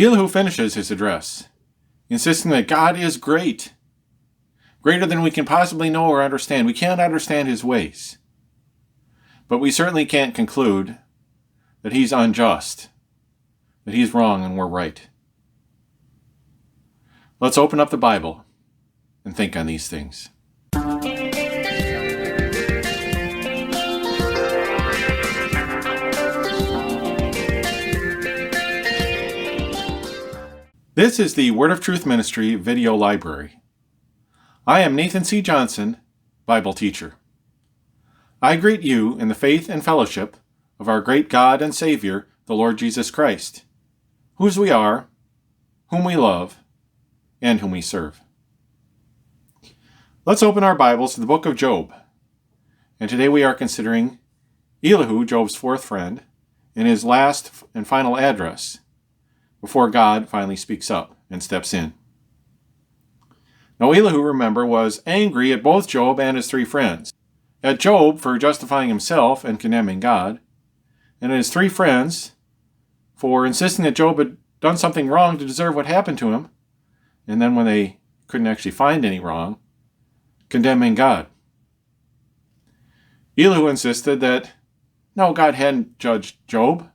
Elihu finishes his address, insisting that God is great, greater than we can possibly know or understand. We can't understand his ways, but we certainly can't conclude that he's unjust, that he's wrong and we're right. Let's open up the Bible and think on these things. This is the Word of Truth Ministry video library. I am Nathan C. Johnson, Bible teacher. I greet you in the faith and fellowship of our great God and Savior, the Lord Jesus Christ, whose we are, whom we love, and whom we serve. Let's open our Bibles to the book of Job. And today we are considering Elihu, Job's fourth friend, in his last and final address, before God finally speaks up and steps in. Now Elihu, remember, was angry at both Job and his three friends. At Job for justifying himself and condemning God, and at his three friends for insisting that Job had done something wrong to deserve what happened to him, and then when they couldn't actually find any wrong, condemning God. Elihu insisted that, no, God hadn't judged Job.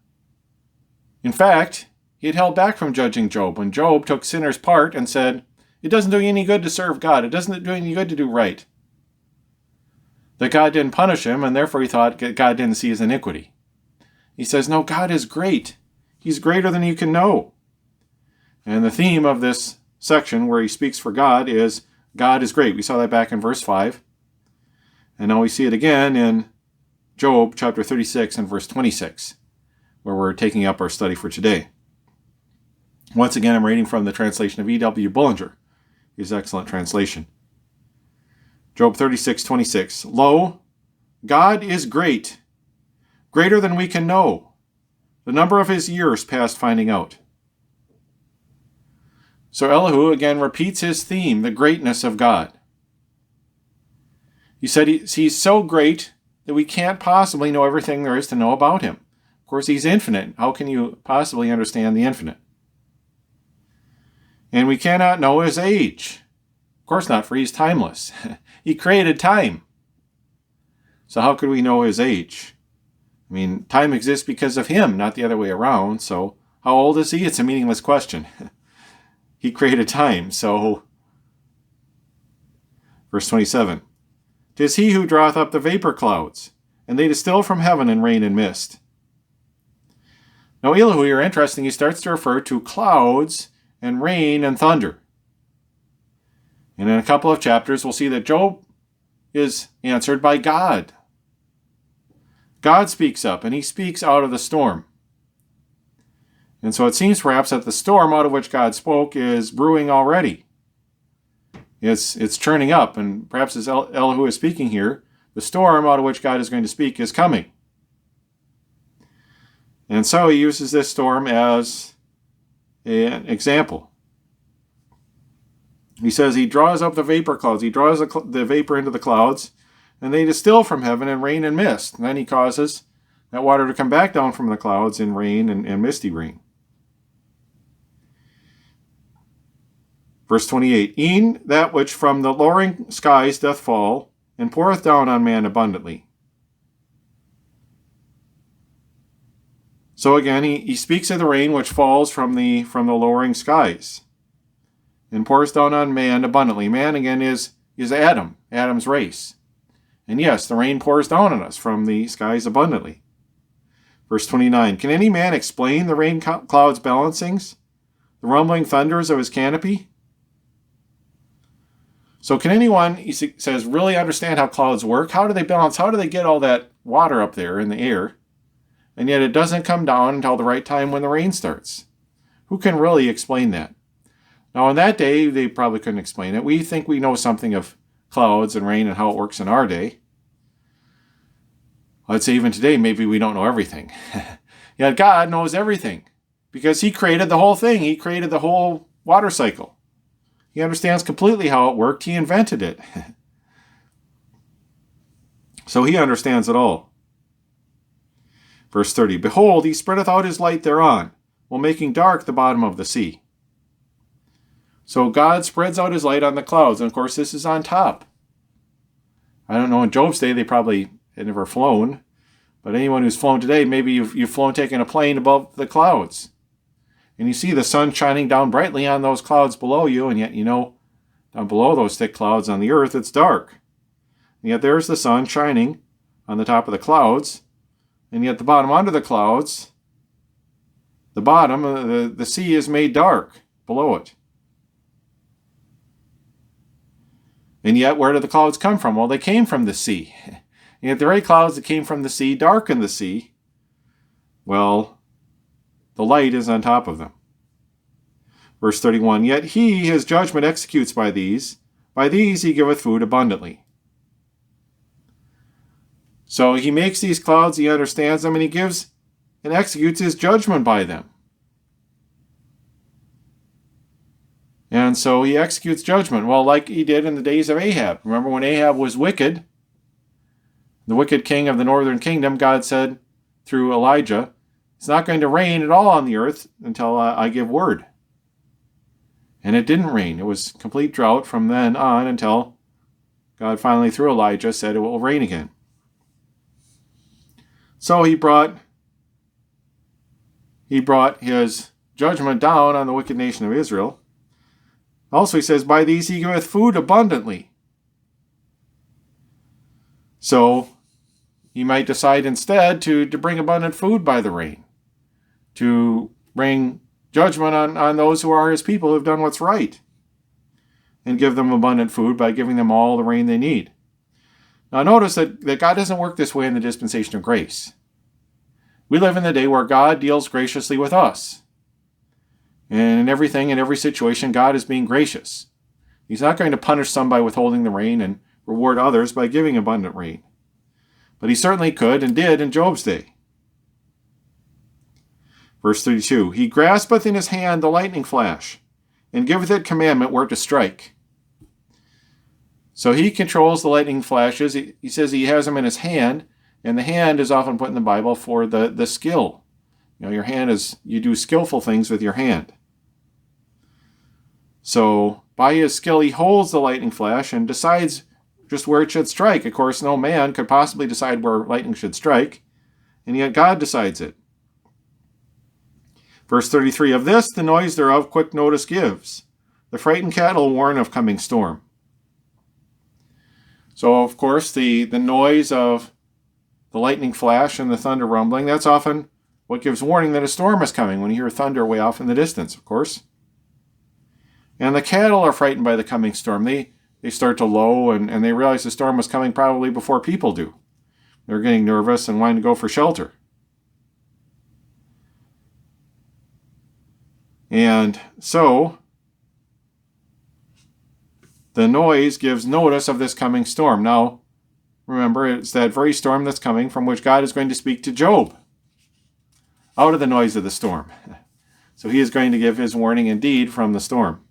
In fact, he had held back from judging Job when Job took sinner's part and said, it doesn't do you any good to serve God. It doesn't do any good to do right. That God didn't punish him, and therefore he thought God didn't see his iniquity. He says, no, God is great. He's greater than you can know. And the theme of this section where he speaks for God is, God is great. We saw that back in verse 5. And now we see it again in Job chapter 36 and verse 26, where we're taking up our study for today. Once again, I'm reading from the translation of E.W. Bullinger, his excellent translation. Job 36:26. Lo, God is great, greater than we can know. The number of his years past finding out. So Elihu again repeats his theme, the greatness of God. He said he's so great that we can't possibly know everything there is to know about him. Of course, he's infinite. How can you possibly understand the infinite? And we cannot know his age. Of course not, for he's timeless. He created time. So how could we know his age? I mean, time exists because of him, not the other way around. So how old is he? It's a meaningless question. He created time, so... Verse 27. 'Tis he who draweth up the vapor clouds, and they distill from heaven in rain and mist. Now Elihu here, interesting, he starts to refer to clouds and rain and thunder. And in a couple of chapters, we'll see that Job is answered by God. God speaks up, and he speaks out of the storm. And so it seems perhaps that the storm out of which God spoke is brewing already. It's churning up, and perhaps as Elihu is speaking here, the storm out of which God is going to speak is coming. And so he uses this storm as an example. He says he draws up the vapor clouds. He draws the vapor into the clouds, and they distill from heaven in rain and mist. And then he causes that water to come back down from the clouds in rain and misty rain. Verse 28, E'en that which from the lowering skies doth fall, and poureth down on man abundantly. So again, he speaks of the rain which falls from the lowering skies, and pours down on man abundantly. Man, again, is Adam's race. And yes, the rain pours down on us from the skies abundantly. Verse 29, Can any man explain the rain clouds' balancings, the rumbling thunders of his canopy? So can anyone, he says, really understand how clouds work? How do they balance? How do they get all that water up there in the air? And yet it doesn't come down until the right time when the rain starts. Who can really explain that? Now, in that day, they probably couldn't explain it. We think we know something of clouds and rain and how it works in our day. I'd say even today, maybe we don't know everything. Yet God knows everything because he created the whole thing. He created the whole water cycle. He understands completely how it worked. He invented it. So he understands it all. Verse 30, Behold, he spreadeth out his light thereon, while making dark the bottom of the sea. So God spreads out his light on the clouds. And of course, this is on top. I don't know, in Job's day, they probably had never flown. But anyone who's flown today, maybe you've flown taking a plane above the clouds. And you see the sun shining down brightly on those clouds below you, and yet down below those thick clouds on the earth, it's dark. And yet there's the sun shining on the top of the clouds, and yet the bottom under the clouds, the bottom, the sea is made dark below it. And yet, where did the clouds come from? Well, they came from the sea. And yet the very clouds that came from the sea darkened the sea. Well, the light is on top of them. Verse 31, yet he his judgment executes by these he giveth food abundantly. So he makes these clouds, he understands them, and he gives and executes his judgment by them. And so he executes judgment. Well, like he did in the days of Ahab. Remember when Ahab was wicked, the wicked king of the northern kingdom, God said through Elijah, it's not going to rain at all on the earth until I give word. And it didn't rain. It was complete drought from then on until God finally, through Elijah, said it will rain again. So he brought his judgment down on the wicked nation of Israel. Also, he says, by these he giveth food abundantly. So he might decide instead to bring abundant food by the rain, to bring judgment on those who are his people who have done what's right, and give them abundant food by giving them all the rain they need. Now notice that God doesn't work this way in the dispensation of grace. We live in the day where God deals graciously with us. And in everything, in every situation, God is being gracious. He's not going to punish some by withholding the rain and reward others by giving abundant rain. But he certainly could and did in Job's day. Verse 32, he graspeth in his hand the lightning flash, and giveth it commandment where to strike. So he controls the lightning flashes. He says he has them in his hand, and the hand is often put in the Bible for the skill. Your hand is, you do skillful things with your hand. So by his skill, he holds the lightning flash and decides just where it should strike. Of course, no man could possibly decide where lightning should strike, and yet God decides it. Verse 33, of this the noise thereof quick notice gives. The frightened cattle warn of coming storm. So, of course, the noise of the lightning flash and the thunder rumbling, that's often what gives warning that a storm is coming, when you hear thunder way off in the distance, of course. And the cattle are frightened by the coming storm. They start to low, and they realize the storm is coming probably before people do. They're getting nervous and wanting to go for shelter. And so, the noise gives notice of this coming storm. Now, remember, it's that very storm that's coming from which God is going to speak to Job out of the noise of the storm. So he is going to give his warning indeed from the storm.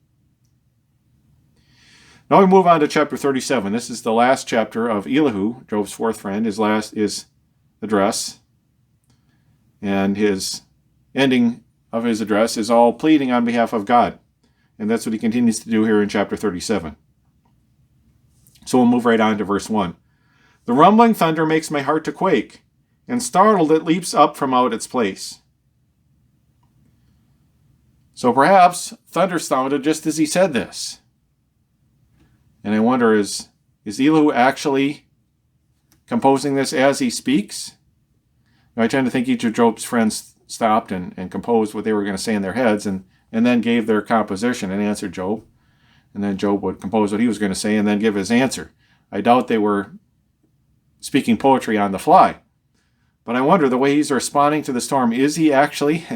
Now we move on to chapter 37. This is the last chapter of Elihu, Job's fourth friend, his address. And his ending of his address is all pleading on behalf of God. And that's what he continues to do here in chapter 37. So we'll move right on to verse 1. The rumbling thunder makes my heart to quake, and startled it leaps up from out its place. So perhaps thunder sounded just as he said this. And I wonder, is Elihu actually composing this as he speaks? I tend to think each of Job's friends stopped and composed what they were going to say in their heads and then gave their composition and answered Job. And then Job would compose what he was going to say and then give his answer. I doubt they were speaking poetry on the fly. But I wonder, the way he's responding to the storm, is he actually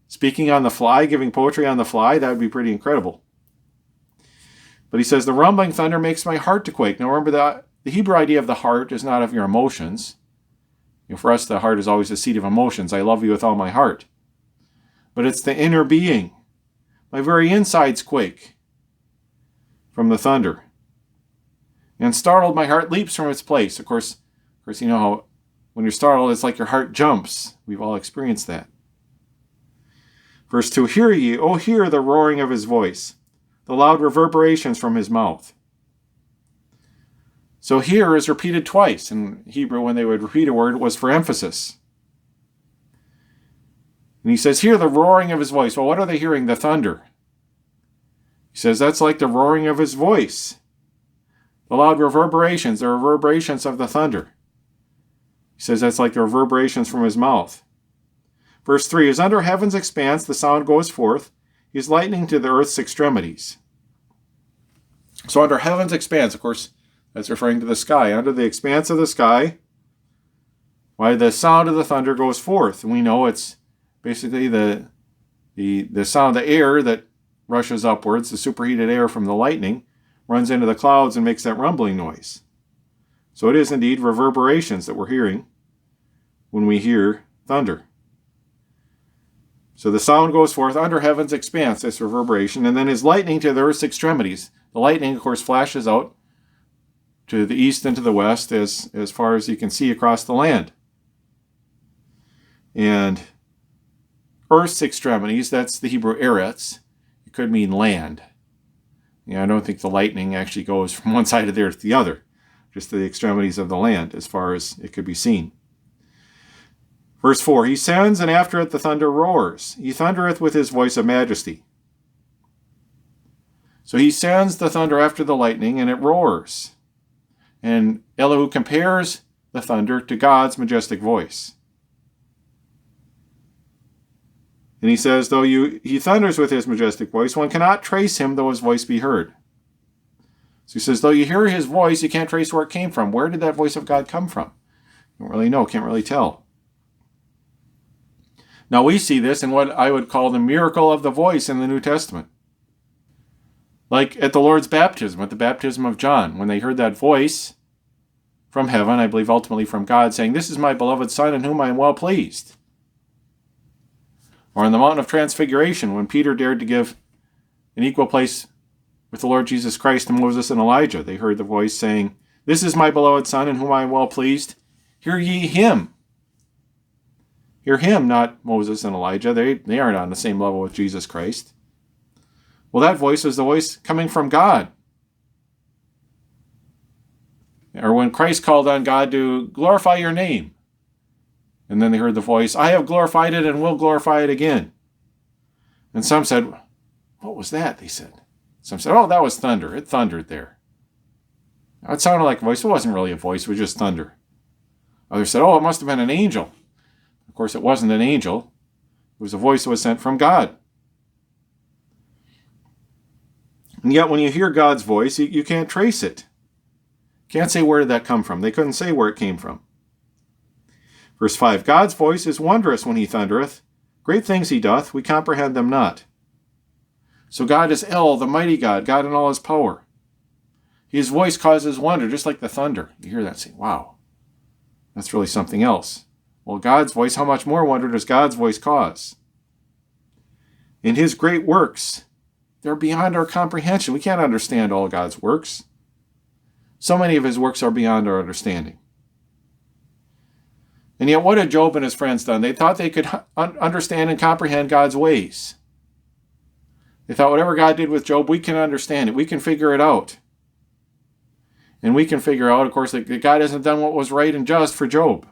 speaking on the fly, giving poetry on the fly? That would be pretty incredible. But he says, the rumbling thunder makes my heart to quake. Now remember that the Hebrew idea of the heart is not of your emotions. For us, the heart is always the seat of emotions. I love you with all my heart. But it's the inner being. My very insides quake from the thunder. And startled, my heart leaps from its place. Of course, you know how when you're startled, it's like your heart jumps. We've all experienced that. Verse 2, hear ye, O hear the roaring of his voice, the loud reverberations from his mouth. So hear is repeated twice. In Hebrew, when they would repeat a word, it was for emphasis. And he says, hear the roaring of his voice. Well, what are they hearing? The thunder. He says, that's like the roaring of his voice. The loud reverberations, the reverberations of the thunder. He says that's like the reverberations from his mouth. Verse 3, as under heaven's expanse the sound goes forth, he is lightning to the earth's extremities. So under heaven's expanse, of course, that's referring to the sky. Under the expanse of the sky, why the sound of the thunder goes forth. And we know it's basically the sound of the air that rushes upwards, the superheated air from the lightning, runs into the clouds and makes that rumbling noise. So it is indeed reverberations that we're hearing when we hear thunder. So the sound goes forth under heaven's expanse, this reverberation, and then is lightning to the earth's extremities. The lightning, of course, flashes out to the east and to the west as far as you can see across the land. And earth's extremities, that's the Hebrew eretz. It could mean land. I don't think the lightning actually goes from one side of the earth to the other, just to the extremities of the land as far as it could be seen. Verse 4, he sends, and after it the thunder roars. He thundereth with his voice of majesty. So he sends the thunder after the lightning, and it roars. And Elihu compares the thunder to God's majestic voice. And he says, though he thunders with his majestic voice, one cannot trace him, though his voice be heard. So he says, though you hear his voice, you can't trace where it came from. Where did that voice of God come from? You don't really know, can't really tell. Now we see this in what I would call the miracle of the voice in the New Testament. Like at the Lord's baptism, at the baptism of John, when they heard that voice from heaven, I believe ultimately from God, saying, this is my beloved Son in whom I am well pleased. Or on the Mountain of Transfiguration, when Peter dared to give an equal place with the Lord Jesus Christ to Moses and Elijah, they heard the voice saying, this is my beloved Son in whom I am well pleased. Hear ye him. Hear him, not Moses and Elijah. They aren't on the same level with Jesus Christ. Well, that voice was the voice coming from God. Or when Christ called on God to glorify your name. And then they heard the voice, I have glorified it and will glorify it again. And some said, what was that? They said. Some said, oh, that was thunder. It thundered there. Now, it sounded like a voice. It wasn't really a voice. It was just thunder. Others said, oh, it must have been an angel. Of course, it wasn't an angel. It was a voice that was sent from God. And yet, when you hear God's voice, you can't trace it. Can't say where did that come from. They couldn't say where it came from. Verse 5, God's voice is wondrous when he thundereth. Great things he doth, we comprehend them not. So God is El, the mighty God, God in all his power. His voice causes wonder, just like the thunder. You hear that and say, wow, that's really something else. Well, God's voice, how much more wonder does God's voice cause? In his great works, they're beyond our comprehension. We can't understand all God's works. So many of his works are beyond our understanding. And yet, what had Job and his friends done? They thought they could understand and comprehend God's ways. They thought whatever God did with Job, we can understand it. We can figure it out. And we can figure out, of course, that God hasn't done what was right and just for Job.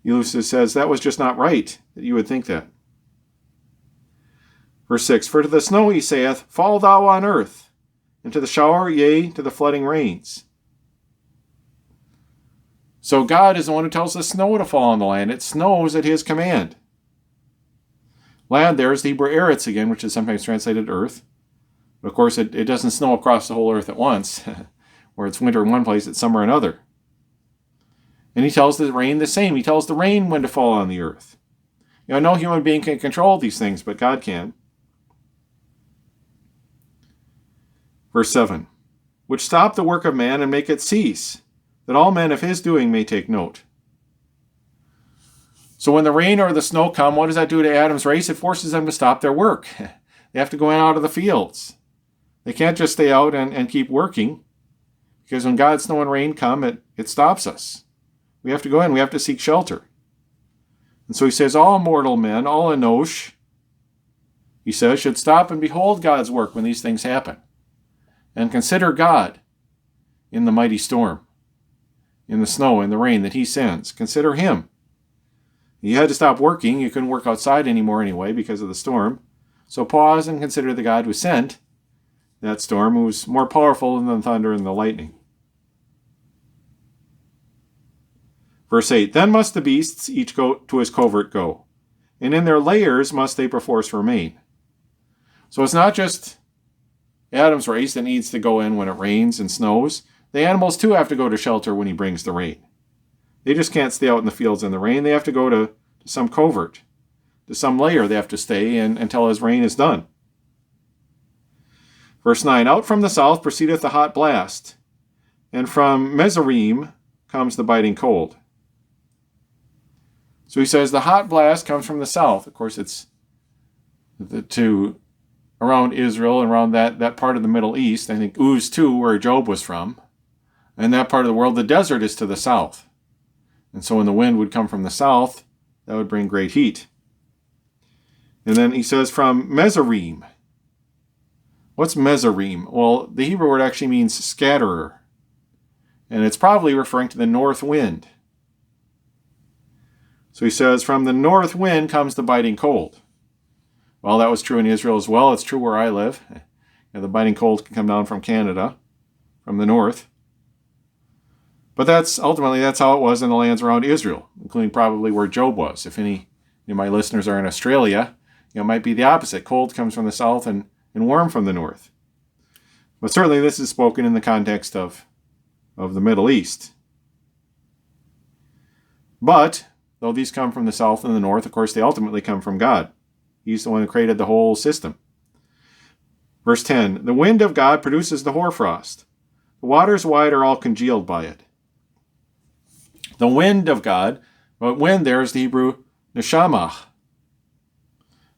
Elihu says that was just not right, that you would think that. Verse 6, For to the snow he saith, Fall thou on earth, and to the shower, yea, to the flooding rains. So God is the one who tells the snow to fall on the land. It snows at his command. Land there is the Hebrew eretz again, which is sometimes translated earth. But of course, it doesn't snow across the whole earth at once. Where it's winter in one place, it's summer in another. And he tells the rain the same. He tells the rain when to fall on the earth. No human being can control these things, but God can. Verse 7, Which stop the work of man and make it cease, that all men of his doing may take note. So when the rain or the snow come, what does that do to Adam's race? It forces them to stop their work. They have to go out of the fields. They can't just stay out and keep working, because when God's snow and rain come, it stops us. We have to go in. We have to seek shelter. And so he says, all mortal men, all enosh, he says, should stop and behold God's work when these things happen, and consider God in the mighty storm, in the snow and the rain that he sends. Consider him. You had to stop working. You couldn't work outside anymore anyway because of the storm. So pause and consider the God who sent that storm, who was more powerful than the thunder and the lightning. Verse 8, then must the beasts each go to his covert go, and in their lairs must they perforce remain. So it's not just Adam's race that needs to go in when it rains and snows. The animals too have to go to shelter when he brings the rain. They just can't stay out in the fields in the rain. They have to go to some covert, to some lair they have to stay in until his rain is done. Verse 9, out from the south proceedeth the hot blast, and from Mizraim comes the biting cold. So he says the hot blast comes from the south. Of course, it's around Israel and around that part of the Middle East. I think Uz too, where Job was from. And that part of the world, the desert is to the south. And so when the wind would come from the south, that would bring great heat. And then he says from Mizraim. What's Mizraim? Well, the Hebrew word actually means scatterer. And it's probably referring to the north wind. So he says, from the north wind comes the biting cold. Well, that was true in Israel as well. It's true where I live. The biting cold can come down from Canada, from the north. But that's how it was in the lands around Israel, including probably where Job was. If any of my listeners are in Australia, it might be the opposite. Cold comes from the south and warm from the north. But certainly this is spoken in the context of the Middle East. But though these come from the south and the north, of course, they ultimately come from God. He's the one who created the whole system. Verse 10, the wind of God produces the hoarfrost. The waters wide are all congealed by it. The wind of God, but wind there is the Hebrew neshamah.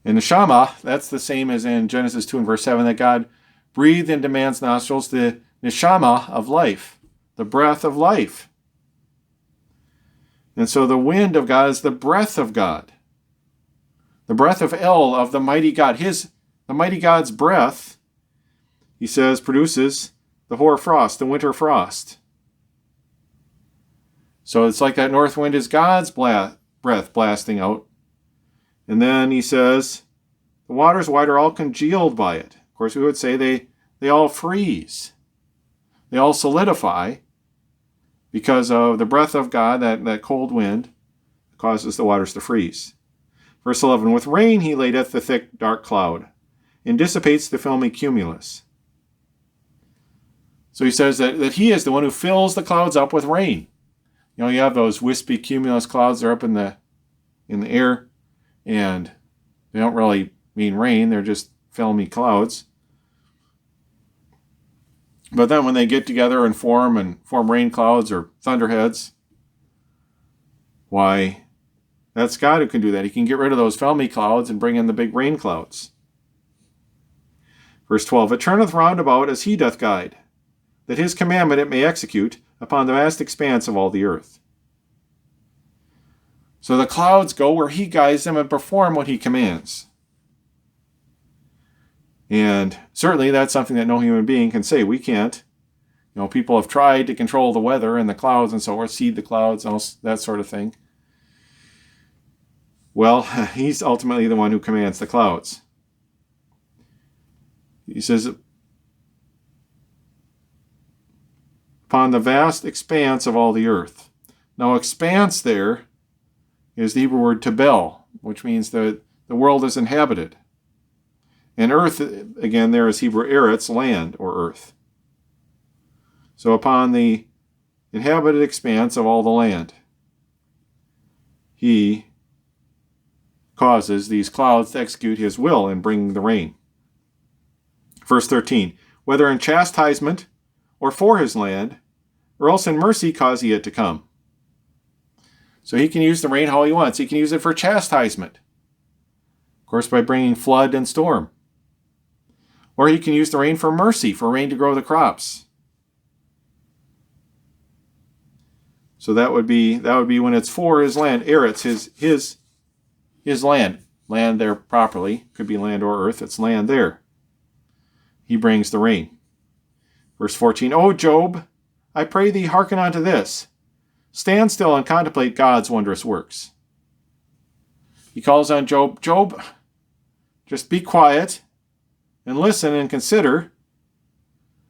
And neshamah, that's the same as in Genesis 2 and verse 7, that God breathed into man's nostrils the neshamah of life, the breath of life. And so the wind of God is the breath of God. The breath of El, of the mighty God. The mighty God's breath, he says, produces the hoarfrost, the winter frost. So it's like that north wind is God's breath blasting out. And then he says, the waters wide are all congealed by it. Of course, we would say they all freeze. They all solidify because of the breath of God, that cold wind causes the waters to freeze. Verse 11, with rain he ladeth the thick dark cloud, and dissipates the filmy cumulus. So he says that he is the one who fills the clouds up with rain. You know, you have those wispy cumulus clouds, they're up in the air, and they don't really mean rain, they're just filmy clouds. But then when they get together and form rain clouds or thunderheads, why, that's God who can do that. He can get rid of those filmy clouds and bring in the big rain clouds. Verse 12, it turneth round about as he doth guide, that his commandment it may execute upon the vast expanse of all the earth. So the clouds go where he guides them and perform what he commands. And certainly that's something that no human being can say. We can't. You know, people have tried to control the weather and the clouds and so forth, seed the clouds, and all that sort of thing. Well, he's ultimately the one who commands the clouds. He says, upon the vast expanse of all the earth. Now, expanse there is the Hebrew word tabel, which means that the world is inhabited. And earth, again, there is Hebrew eretz, land or earth. So upon the inhabited expanse of all the land, he causes these clouds to execute his will in bringing the rain. Verse 13, whether in chastisement or for his land, or else in mercy cause he it to come. So he can use the rain how he wants. He can use it for chastisement. Of course, by bringing flood and storm. Or he can use the rain for mercy, for rain to grow the crops. So that would be when it's for his land, eretz, his land. land there properly. Could be land or earth. It's land there. He brings the rain. Verse 14, O Job, I pray thee hearken unto this. Stand still and contemplate God's wondrous works. He calls on Job, Job, just be quiet and listen and consider.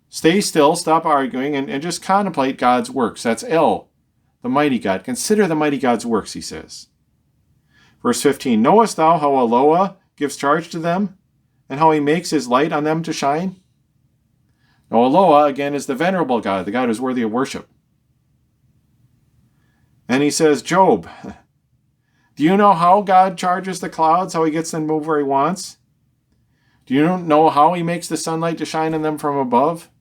Stay still, stop arguing, and just contemplate God's works. That's El, the mighty God. Consider the mighty God's works, he says. Verse 15, knowest thou how Eloah gives charge to them, and how he makes his light on them to shine? Now Eloah, again, is the venerable God, the God who is worthy of worship. And he says, Job, do you know how God charges the clouds, how he gets them to move where he wants? Do you know how he makes the sunlight to shine on them from above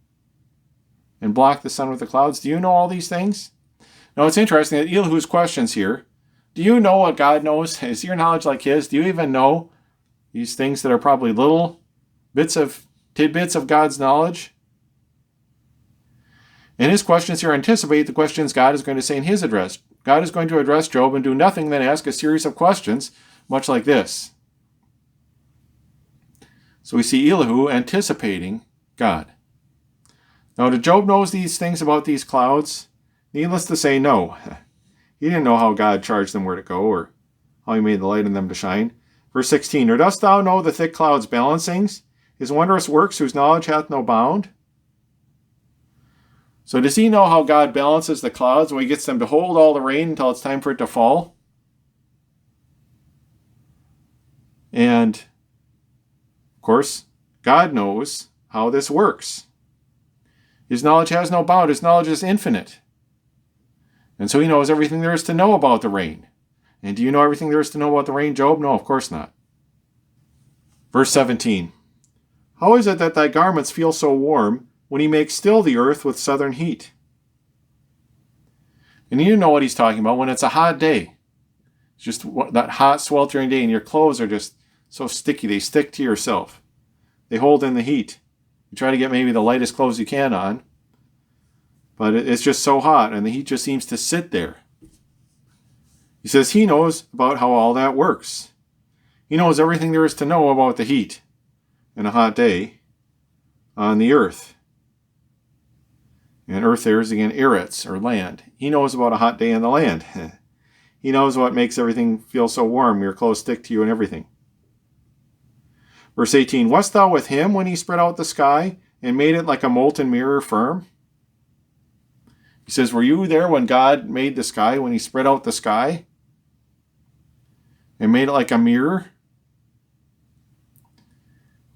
and block the sun with the clouds? Do you know all these things? Now it's interesting that Elihu's questions here, do you know what God knows? Is your knowledge like his? Do you even know these things that are probably little tidbits of God's knowledge? And his questions here anticipate the questions God is going to say in his address. God is going to address Job and do nothing than ask a series of questions, much like this. So we see Elihu anticipating God. Now, did Job know these things about these clouds? Needless to say, no. He didn't know how God charged them where to go or how he made the light in them to shine. Verse 16, or dost thou know the thick clouds' balancings, his wondrous works whose knowledge hath no bound? So does he know how God balances the clouds when he gets them to hold all the rain until it's time for it to fall? And, of course, God knows how this works. His knowledge has no bound. His knowledge is infinite. And so he knows everything there is to know about the rain. And do you know everything there is to know about the rain, Job? No, of course not. Verse 17. How is it that thy garments feel so warm when he makes still the earth with southern heat? And you know what he's talking about when it's a hot day. It's just that hot, sweltering day, and your clothes are just so sticky. They stick to yourself. They hold in the heat. You try to get maybe the lightest clothes you can on, but it's just so hot, and the heat just seems to sit there. He says he knows about how all that works. He knows everything there is to know about the heat in a hot day on the earth. And earth there is again Eretz, or land. He knows about a hot day on the land. He knows what makes everything feel so warm, your clothes stick to you and everything. Verse 18, wast thou with him when he spread out the sky and made it like a molten mirror firm? He says, were you there when God made the sky, when he spread out the sky and made it like a mirror?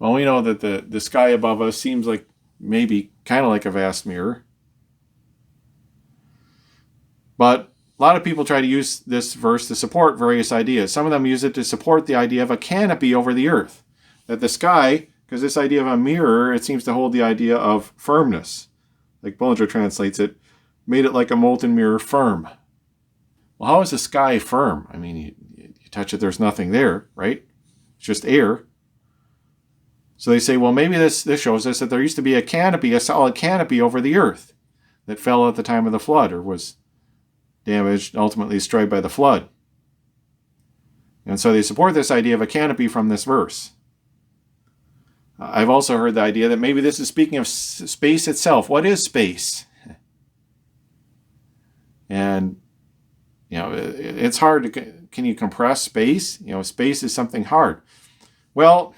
Well, we know that the sky above us seems like maybe kind of like a vast mirror. But a lot of people try to use this verse to support various ideas. Some of them use it to support the idea of a canopy over the earth. That the sky, because this idea of a mirror, it seems to hold the idea of firmness. Like Bullinger translates it, made it like a molten mirror firm. Well, how is the sky firm? I mean, you touch it, there's nothing there, right? It's just air. So they say, well, maybe this shows us that there used to be a canopy, a solid canopy over the earth that fell at the time of the flood or was damaged, ultimately destroyed by the flood. And so they support this idea of a canopy from this verse. I've also heard the idea that maybe this is speaking of space itself. What is space? And, it's hard to, can you compress space? Space is something hard. Well,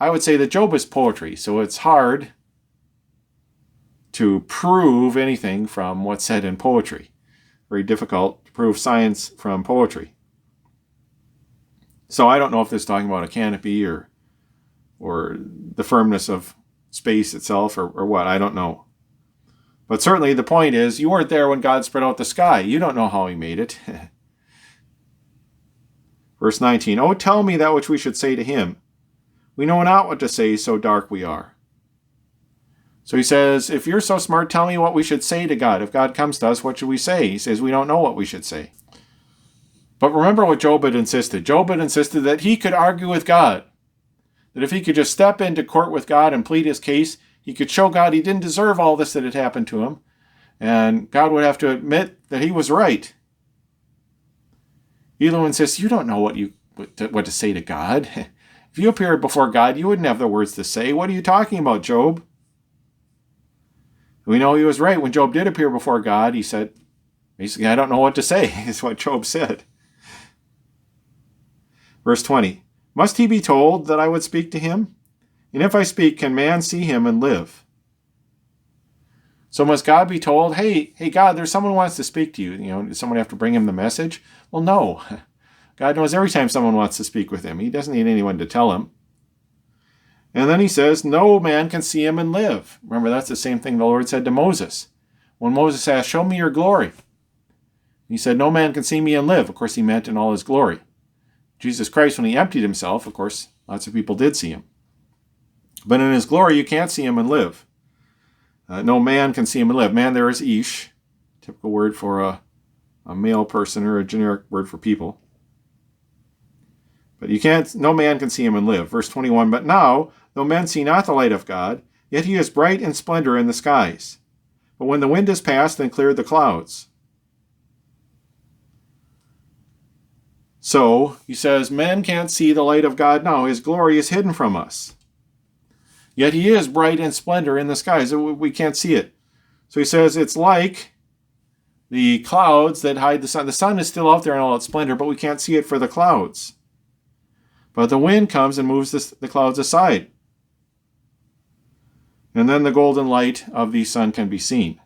I would say that Job is poetry, so it's hard to prove anything from what's said in poetry. Very difficult to prove science from poetry. So I don't know if this is talking about a canopy or the firmness of space itself or what. I don't know. But certainly the point is, you weren't there when God spread out the sky. You don't know how he made it. Verse 19, oh, tell me that which we should say to him. We know not what to say, so dark we are. So he says, if you're so smart, tell me what we should say to God. If God comes to us, what should we say? He says, we don't know what we should say. But remember what Job had insisted. Job had insisted that he could argue with God. That if he could just step into court with God and plead his case, he could show God he didn't deserve all this that had happened to him. And God would have to admit that he was right. Elihu insists, you don't know what what to say to God. If you appeared before God, you wouldn't have the words to say. What are you talking about, Job? We know he was right. When Job did appear before God, he said, basically, I don't know what to say, is what Job said. Verse 20, must he be told that I would speak to him? And if I speak, can man see him and live? So must God be told, hey God, there's someone who wants to speak to you. Does someone have to bring him the message? Well, no. God knows every time someone wants to speak with him. He doesn't need anyone to tell him. And then he says, no man can see him and live. Remember, that's the same thing the Lord said to Moses. When Moses asked, show me your glory. He said, no man can see me and live. Of course, he meant in all his glory. Jesus Christ, when he emptied himself, of course, lots of people did see him. But in his glory, you can't see him and live. No man can see him and live. Man there is ish, typical word for a male person or a generic word for people. But no man can see him and live. Verse 21, but now, though men see not the light of God, yet he is bright in splendor in the skies. But when the wind is past and cleared the clouds. So, he says, men can't see the light of God now. His glory is hidden from us. Yet he is bright in splendor in the skies. We can't see it. So he says, it's like the clouds that hide the sun. The sun is still out there in all its splendor, but we can't see it for the clouds. But the wind comes and moves the clouds aside. And then the golden light of the sun can be seen.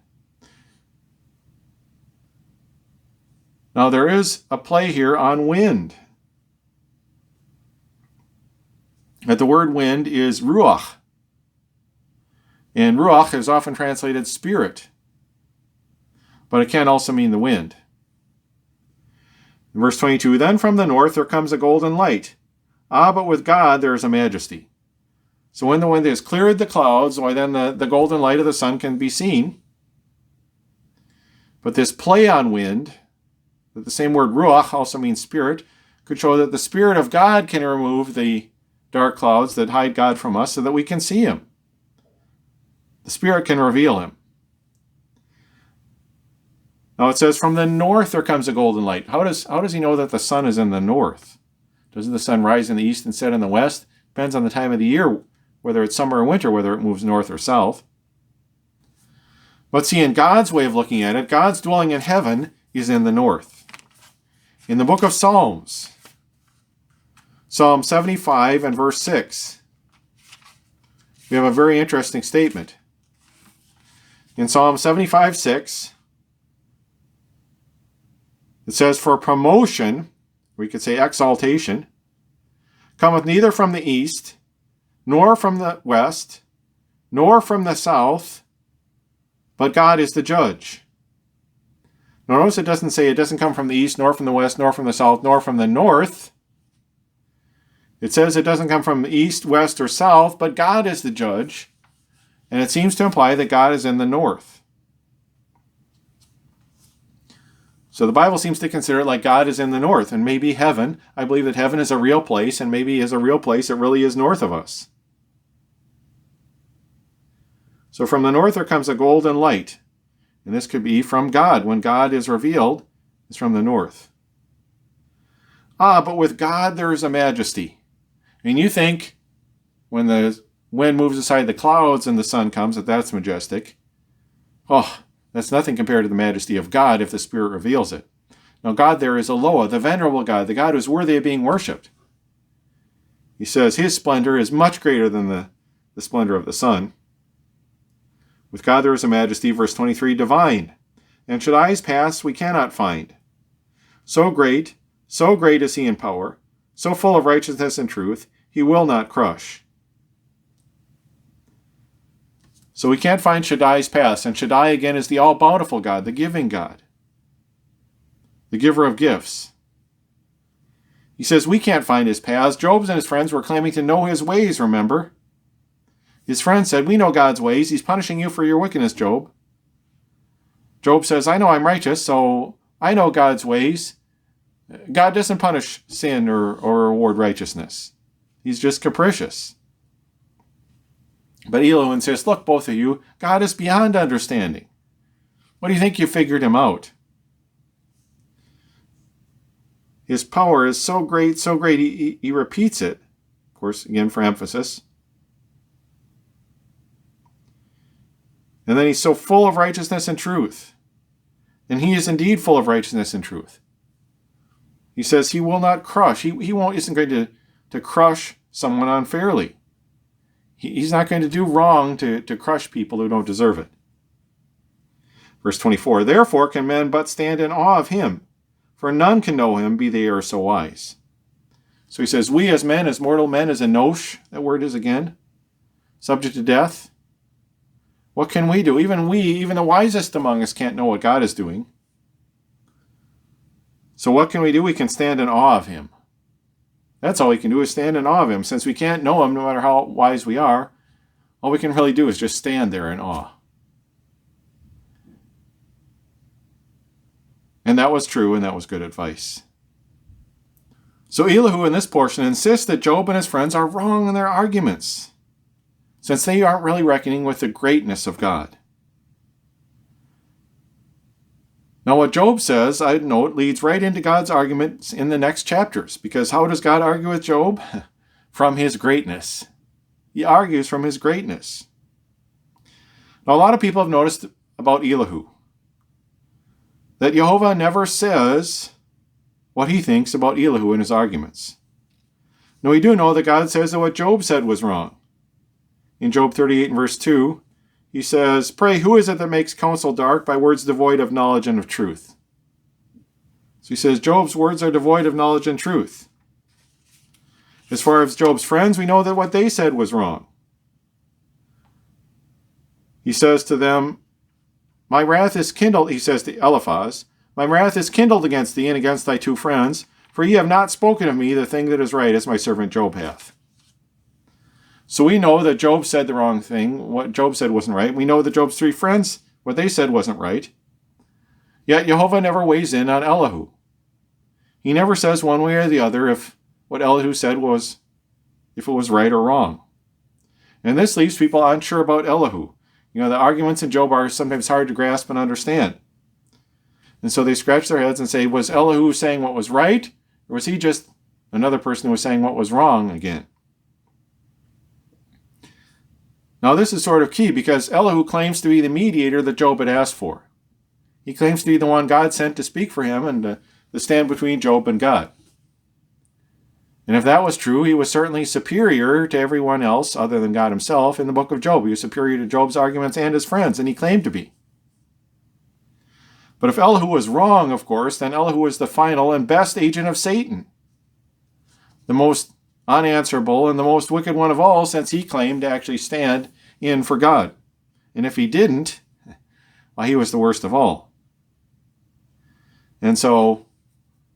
Now there is a play here on wind. And the word wind is ruach. And ruach is often translated spirit. But it can also mean the wind. In verse 22, then from the north there comes a golden light. But with God there is a majesty. So when the wind has cleared the clouds, why then the golden light of the sun can be seen. But this play on wind, that the same word ruach also means spirit, could show that the Spirit of God can remove the dark clouds that hide God from us so that we can see him. The Spirit can reveal him. Now it says, from the north there comes a golden light. How does he know that the sun is in the north? Doesn't the sun rise in the east and set in the west? Depends on the time of the year, whether it's summer or winter, whether it moves north or south. But see, in God's way of looking at it, God's dwelling in heaven is in the north. In the book of Psalms, Psalm 75 and verse 6, we have a very interesting statement. In Psalm 75:6, it says, for promotion, we could say exaltation, cometh neither from the east, nor from the west, nor from the south, but God is the judge. Now notice it doesn't say it doesn't come from the east, nor from the west, nor from the south, nor from the north. It says it doesn't come from east, west, or south, but God is the judge. And it seems to imply that God is in the north. So the Bible seems to consider it like God is in the north, and maybe heaven. I believe that heaven is a real place, and maybe is a real place, it really is north of us. So from the north there comes a golden light, and this could be from God. When God is revealed, it's from the north. But with God there is a majesty. I mean, you think when the wind moves aside the clouds and the sun comes, that's majestic. Oh, that's nothing compared to the majesty of God if the Spirit reveals it. Now God there is Eloah, the venerable God, the God who is worthy of being worshipped. He says his splendor is much greater than the splendor of the sun. With God there is a majesty, verse 23, divine. And should eyes pass, we cannot find. So great is he in power, so full of righteousness and truth, he will not crush. So we can't find Shaddai's paths, and Shaddai again is the all-bountiful God, the giving God, the giver of gifts. He says we can't find his paths. Job and his friends were claiming to know his ways, remember? His friends said, we know God's ways. He's punishing you for your wickedness, Job. Job says, I know I'm righteous, so I know God's ways. God doesn't punish sin or reward righteousness. He's just capricious. But Elihu insists, look, both of you, God is beyond understanding. What do you think you figured him out? His power is so great, he repeats it, of course, again for emphasis. And then he's so full of righteousness and truth. And he is indeed full of righteousness and truth. He says he will not crush. He isn't going to crush someone unfairly. He's not going to do wrong to crush people who don't deserve it. Verse 24, therefore can men but stand in awe of him, for none can know him, be they ever so wise. So he says, we as men, as mortal men, as enosh, that word is again, subject to death. What can we do? Even the wisest among us can't know what God is doing. So what can we do? We can stand in awe of him. That's all we can do is stand in awe of him. Since we can't know him, no matter how wise we are, all we can really do is just stand there in awe. And that was true, and that was good advice. So Elihu in this portion insists that Job and his friends are wrong in their arguments, since they aren't really reckoning with the greatness of God. Now what Job says, I'd note, leads right into God's arguments in the next chapters, because how does God argue with Job? From his greatness. He argues from his greatness. Now a lot of people have noticed about Elihu that Jehovah never says what he thinks about Elihu in his arguments. Now we do know that God says that what Job said was wrong. In Job 38 and verse 2, he says, pray, who is it that makes counsel dark by words devoid of knowledge and of truth? So he says, Job's words are devoid of knowledge and truth. As far as Job's friends, we know that what they said was wrong. He says to them, my wrath is kindled, he says to Eliphaz, my wrath is kindled against thee and against thy two friends, for ye have not spoken of me the thing that is right, as my servant Job hath. So we know that Job said the wrong thing. What Job said wasn't right. We know that Job's three friends, what they said wasn't right. Yet Jehovah never weighs in on Elihu. He never says one way or the other if what Elihu said was, if it was right or wrong. And this leaves people unsure about Elihu. You know, the arguments in Job are sometimes hard to grasp and understand. And so they scratch their heads and say, was Elihu saying what was right? Or was he just another person who was saying what was wrong again? Now this is sort of key because Elihu claims to be the mediator that Job had asked for. He claims to be the one God sent to speak for him and to stand between Job and God. And if that was true, he was certainly superior to everyone else other than God himself in the book of Job. He was superior to Job's arguments and his friends, and he claimed to be. But if Elihu was wrong, of course, then Elihu was the final and best agent of Satan, the most unanswerable and the most wicked one of all, since he claimed to actually stand in for God. And if he didn't, well, he was the worst of all. And so,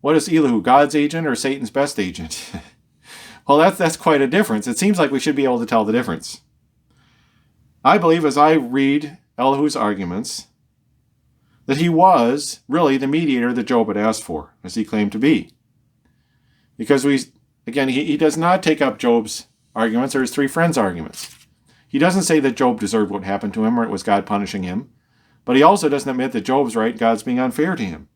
what is Elihu, God's agent or Satan's best agent? Well, that's quite a difference. It seems like we should be able to tell the difference. I believe as I read Elihu's arguments that he was really the mediator that Job had asked for, as he claimed to be. Because he does not take up Job's arguments or his three friends' arguments. He doesn't say that Job deserved what happened to him or it was God punishing him. But he also doesn't admit that Job's right, God's being unfair to him.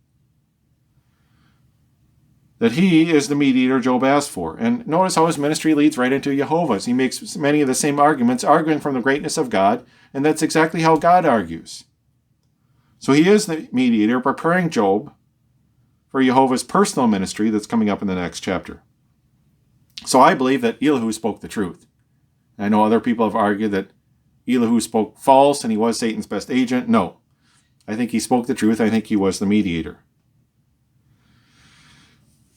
That he is the mediator Job asked for. And notice how his ministry leads right into Jehovah's. He makes many of the same arguments, arguing from the greatness of God, and that's exactly how God argues. So he is the mediator, preparing Job for Jehovah's personal ministry that's coming up in the next chapter. So I believe that Elihu spoke the truth. I know other people have argued that Elihu spoke false and he was Satan's best agent. No, I think he spoke the truth. I think he was the mediator.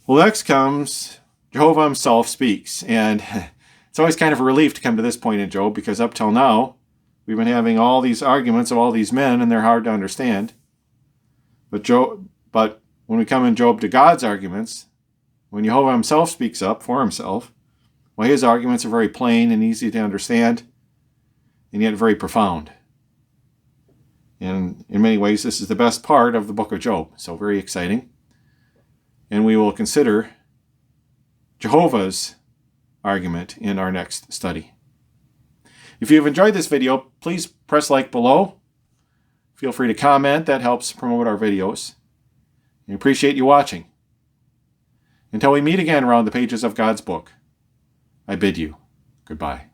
Well, next comes Jehovah himself speaks. And it's always kind of a relief to come to this point in Job, because up till now, we've been having all these arguments of all these men, and they're hard to understand. But when we come in Job to God's arguments, when Jehovah himself speaks up for himself, well, his arguments are very plain and easy to understand, and yet very profound. And in many ways, this is the best part of the book of Job. So very exciting. And we will consider Jehovah's argument in our next study. If you've enjoyed this video, please press like below. Feel free to comment. That helps promote our videos. We appreciate you watching. Until we meet again around the pages of God's book, I bid you goodbye.